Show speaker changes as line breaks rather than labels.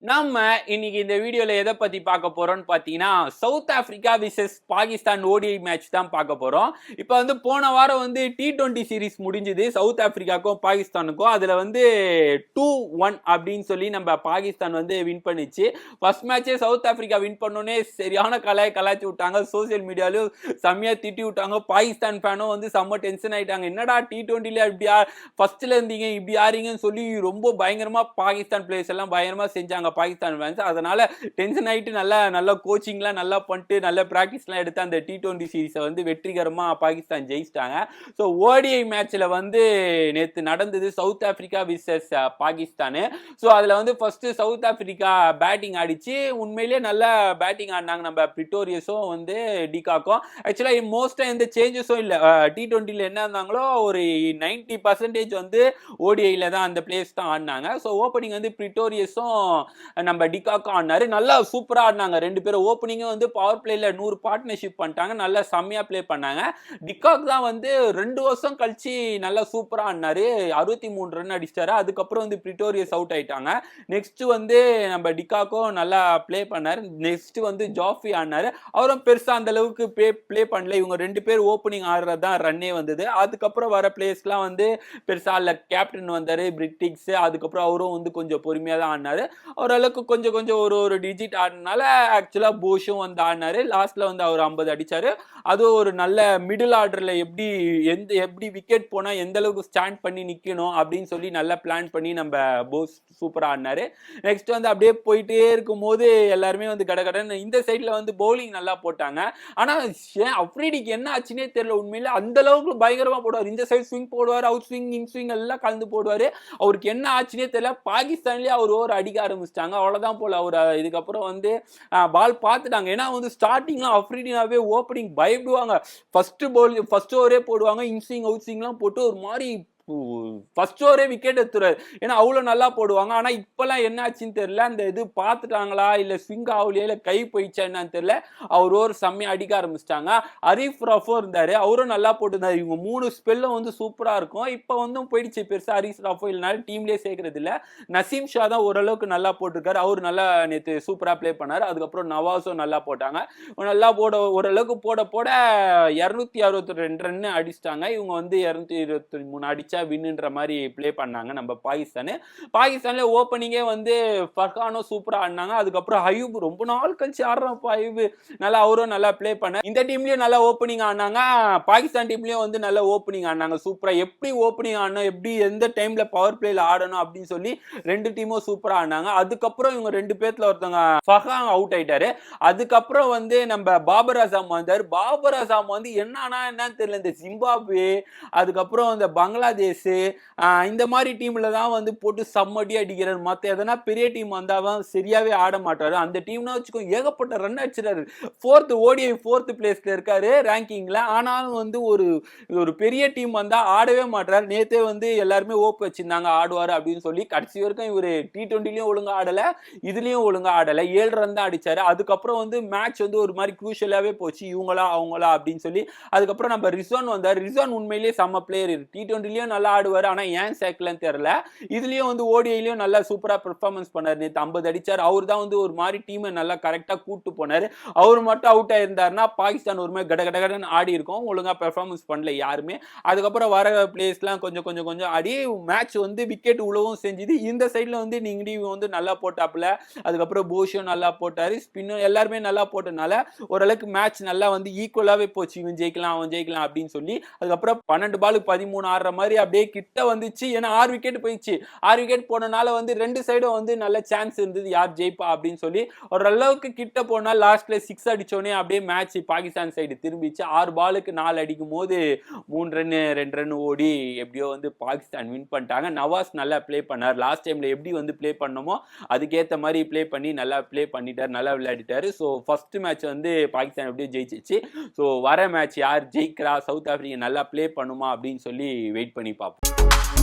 நம்ம இன்னைக்கு இந்த வீடியோல எதை பத்தி பார்க்க போறோம்னு பாத்தீங்கன்னா south Africa versus Pakistan ODI match தான் பார்க்க போறோம். இப்போ போன வாரம் T20 சீரிஸ் முடிஞ்சது சவுத் ஆப்பிரிக்காக்கும் பாகிஸ்தானுக்கும். அதுல 2-1 அப்படின்னு சொல்லி நம்ம பாகிஸ்தான் வின் பண்ணிச்சு. ஃபர்ஸ்ட் மேட்சே சவுத் ஆப்பிரிக்கா வின் பண்ணோனே சரியான கலாய்ச்சி விட்டாங்க. சோசியல் மீடியாலும் செம்மையா திட்டி விட்டாங்க. பாகிஸ்தான் ஃபேனும் செம்ம டென்ஷன் ஆயிட்டாங்க. என்னடா T20ல இப்படி ஃபர்ஸ்ட்ல இருந்தீங்க இப்படி ஆறீங்கன்னு சொல்லி ரொம்ப பயங்கரமா பாகிஸ்தான் பிளேயர்ஸ் எல்லாம் பயங்கரமா செஞ்சாங்க பாகிஸ்தான் ஃபேன்ஸ். அதனால டென்ஷன் ஆயிட்டு நல்ல கோச்சிங்லாம் நல்லா பண்ணிட்டு நல்ல பிராக்டிஸ்லாம் எடுத்து அந்த T20 சீரிஸை வெற்றிகரமா பாகிஸ்தான் ஜெயிச்சிட்டாங்க. ஸோ ஓடிஐ மேட்ச்ல நேற்று நடந்தது south Africa versus Pakistan. So அதுல ஃபர்ஸ்ட் சவுத் ஆப்பிரிக்கா பேட்டிங் ஆடிச்சு. உண்மையிலேயே நல்லா பேட்டிங் ஆடினாங்க நம்ம பிரிட்டோரியஸும் டிகாக்கும். ஆக்சுவலா மோஸ்டா எந்த சேஞ்சஸும் இல்லை. T20ல என்ன இருந்தாங்களோ ஒரு 90% ஓடிஐல தான் அந்த பிளேஸ் தான் ஆடினாங்க. ஸோ ஓப்பனிங் பிரிட்டோரியஸும் நம்ம டிகாக்கும் ஆடினாரு. நல்லா சூப்பரா ஆடினாங்க ரெண்டு பேரும். ஓப்பனிங்கும் பவர் பிளேல 100 பார்ட்னர்ஷிப் பண்ணிட்டாங்க. நல்லா செம்மையா பிளே பண்ணாங்க. டிகாக் தான் 2 வருஷம் கழிச்சு நல்லா சூப்பரா ஆடினாரு. 63 ரன் அடிச்சாரு. அதுக்கப்புறம் பிரிட்டோரியஸ் அவுட் ஆயிட்டாங்க. நெக்ஸ்ட் நம்ம டிகாக்கும் நல்லா பிளே பண்ணாரு. நெக்ஸ்ட் ஜாஃபி ஆடினாரு. அவரும் பெருசா அந்த அளவுக்கு பிளே பண்ணல. இவங்க ரெண்டு பேர் ஓப்பனிங் ஆடுறது தான் ரன்னே வந்தது. அதுக்கப்புறம் வர பிளேஸ்லாம் பெருசா இல்ல. கேப்டன் வந்தாரு பிரிட்டிக்ஸ். அதுக்கப்புறம் அவரும் கொஞ்சம் பொறுமையா தான் ஆடினாரு. ஓரளவுக்கு கொஞ்சம் ஒரு டிஜிட் ஆடினால ஆக்சுவலா போஷும் ஆடினாரு. லாஸ்ட்ல அவர் 50 அடிச்சாரு. அது ஒரு நல்ல மிடில் ஆர்டர்ல எப்படி விக்கெட் போனா எந்த அளவுக்கு ஸ்டாண்ட் பண்ணி நிக்கணும் அப்படின்னு சொல்லி நல்லா பிளான் பண்ணி நம்ம போஸ் சூப்பரா ஆடினாரு. நெக்ஸ்ட் அப்படியே போயிட்டே இருக்கும் போது எல்லாருமே கடகடன்னு இந்த சைட்ல பவுலிங் நல்லா போட்டாங்க. ஆனா அப்ரீடிக்கு என்ன ஆச்சுன்னே தெரியல. உண்மையில அந்த அளவுக்கு பயங்கரமா போடுவார். இந்த சைட் ஸ்விங் போடுவார், அவுட் ஸ்விங் இன் ஸ்விங் எல்லாம் கலந்து போடுவாரு. அவருக்கு என்ன ஆச்சுன்னே தெரியல. பாகிஸ்தான்லயே அவர் ஓவர் அடிக்க ஆரம்பிச்சிட்டாங்க. அவ்வளவுதான் போல. அவர் இதுக்கப்புறம் பால் பார்த்துட்டாங்க. ஏன்னா ஸ்டார்டிங்ல அப்ரீடினாவே ஓப்பனிங் பயப்படுவாங்க. ஃபர்ஸ்ட் ஓவரே போடுவாங்க. இன்ஸ்விங் அவுட் ஸ்விங்லாம் போட்டு ஒரு மாதிரி ஃபர்ஸ்ட் ஓவரே விக்கெட் எடுத்துறாரு. ஏன்னா அவ்வளவு நல்லா போடுவாங்க. ஆனா இப்பெல்லாம் என்ன ஆச்சுன்னு தெரியல. அந்த இது பார்த்துட்டாங்களா இல்ல ஸ்விங் ஆகலையா இல்ல கை போயிடுச்சா என்னன்னு தெரியல. அவர் ஒரு செம்மையா அடிக்க ஆரம்பிச்சிட்டாங்க. ஹரீஃப் ரஃபோ இருந்தாரு. அவரும் நல்லா போட்டுருந்தாரு. இவங்க 3 ஸ்பெல்லும் சூப்பரா இருக்கும். இப்ப போயிடுச்சு பெருசா. ஹரீஃப் ரஃபோ இல்லனால டீம்லயே சேர்க்கறது இல்ல. நசீம் ஷா தான் ஓரளவுக்கு நல்லா போட்டிருக்காரு. அவரு நல்லா நேற்று சூப்பரா பிளே பண்ணாரு. அதுக்கப்புறம் நவாஸும் நல்லா போட்டாங்க. நல்லா ஓரளவுக்கு போட 262 ரன் அடிச்சிட்டாங்க. இவங்க 223 அடிச்சா வின்னுன்ற மாதிரி பிளே பண்ணாங்க நம்ம பாகிஸ்தான்ல ஓப்பனிங்கே ஃபர்கானும் சூப்பரா ஆடினாங்க. அதுக்கப்புறம் ஹயூப் ரொம்ப நாள் கழிச்சு ஆடுறப்ப ஹயூப் நல்லா அவரும் நல்லா பிளே பண்ண. இந்த டீம்லயும் நல்லா ஓப்பனிங் ஆடினாங்க. பாகிஸ்தான் டீம்லயும் நல்லா ஓப்பனிங் ஆடினாங்க. சூப்பரா எப்படி ஓப்பனிங் ஆடணும், எப்படி எந்த டைம்ல பவர் பிளேல ஆடணும் அப்படின்னு சொல்லி ரெண்டு டீமும் சூப்பரா ஆடினாங்க. அதுக்கப்புறம் இவங்க ரெண்டு பேர்ல ஒருத்தவங்க ஃபர்கான் அவுட் ஆயிட்டாரு. அதுக்கப்புறம் நம்ம பாபர் அசாம் வந்தாரு. பாபர் அசாம் என்னன்னு தெரியல. இந்த ஜிம்பாப்வே அதுக்கப்புறம் இந்த பங்களாதேஷ் இந்த மாதிரி டீம்ல தான் போட்டு சம்மடி அடிக்கிறார். மத்த எதனா பெரிய டீம் வந்தாலும் சரியாவே ஆட மாட்டாரு. அந்த டீம்னா வச்சுக்கோ ஏகப்பட்ட ரன் அடிச்சிடாரு. ஓடிஐ 4th பிளேஸ்ல இருக்காரு ரேங்கிங்ல. ஆனாலும் ஒரு பெரிய டீம் வந்தா ஆடவே மாட்டாரு. நேத்தே எல்லாருமே ஓப்பு வச்சிருந்தாங்க ஆடுவாரு அப்படின்னு சொல்லி. கடைசி வரைக்கும் இவரு T20லயும் ஒழுங்கா ஆடல, இதுலயும் ஒழுங்கா ஆடல. 7 ரன் தான் அடிச்சாரு. அதுக்கப்புறம் மேட்ச் ஒரு மாதிரி குரூஷியலாவே போச்சு. இவங்களா அவங்களா அப்படின்னு சொல்லி. அதுக்கப்புறம் நம்ம ரிஸ்வான் வந்தாரு. ரிஸ்வான் உண்மையிலேயே செம்ம பிளேயர். T20லயும் நல்லா ஆடுவாரு. ஆனா ஏன் சேர்க்கலன்னு தெரியல. இதுலயும் ஓடிஐலயும் நல்லா சூப்பரா பெர்ஃபார்மன்ஸ் பண்ணாரு. நேத்து 50 அடிச்சாரு. அவர் தான் ஒரு மாதிரி டீமை நல்லா கரெக்டா கூட்டு போனாரு. அவர் மட்டும் அவுட் ஆயிருந்தாருன்னா பாகிஸ்தான் ஒரு மாதிரி கடகடன்னு ஆடி இருக்கும். ஒழுங்கா பெர்ஃபார்மன்ஸ் பண்ணல யாருமே. அதுக்கப்புறம் வர பிளேஸ்லாம் கொஞ்சம் ஆடி மேட்ச் விக்கெட் உழவும் செஞ்சது. இந்த சைட்ல நீங்க நல்லா போட்டாப்ல. அதுக்கப்புறம் போஷும் நல்லா போட்டாரு. ஸ்பின்னும் எல்லாருமே நல்லா போட்டனால ஓரளவுக்கு மேட்ச் நல்லா ஈக்குவலாவே போச்சு. இவன் ஜெயிக்கலாம் அவன் ஜெயிக்கலாம் அப்படின்னு சொல்லி. அதுக்கப்புறம் 12 பாலுக்கு 13 ஆடுற மாதிரி அப்படியே கிட்ட வந்துச்சு. ஏன்னா 6 விக்கெட் போயிடுச்சு. 6 விக்கெட் போனனால ரெண்டு சைடும் நல்ல சான்ஸ் இருந்தது யார் ஜெயிப்பா அப்படின்னு சொல்லி. ஓரளவுக்கு கிட்ட போனா லாஸ்ட்ல 6 அடிச்சோடனே அப்படியே மேட்ச் பாகிஸ்தான் சைடு திரும்பிச்சு. 6 பாலுக்கு 4 அடிக்கும் போது 3 ரன் 2 ரன் ஓடி எப்படியோ பாகிஸ்தான் வின் பண்ணிட்டாங்க. நவாஸ் நல்லா பிளே பண்ணார். லாஸ்ட் டைம்ல எப்படி பிளே பண்ணமோ அதுக்கேற்ற மாதிரி பிளே பண்ணி நல்லா பிளே பண்ணிட்டார். நல்லா விளையாடிட்டாரு. ஸோ ஃபர்ஸ்ட் மேட்ச் பாகிஸ்தான் எப்படியோ ஜெயிச்சிச்சு. ஸோ வர மேட்ச் யார் ஜெயிக்கிறா, சவுத் ஆப்பிரிக்கா நல்லா பிளே பண்ணுமா அப்படின்னு சொல்லி வெயிட் பண்ணி பார்ப்போம்.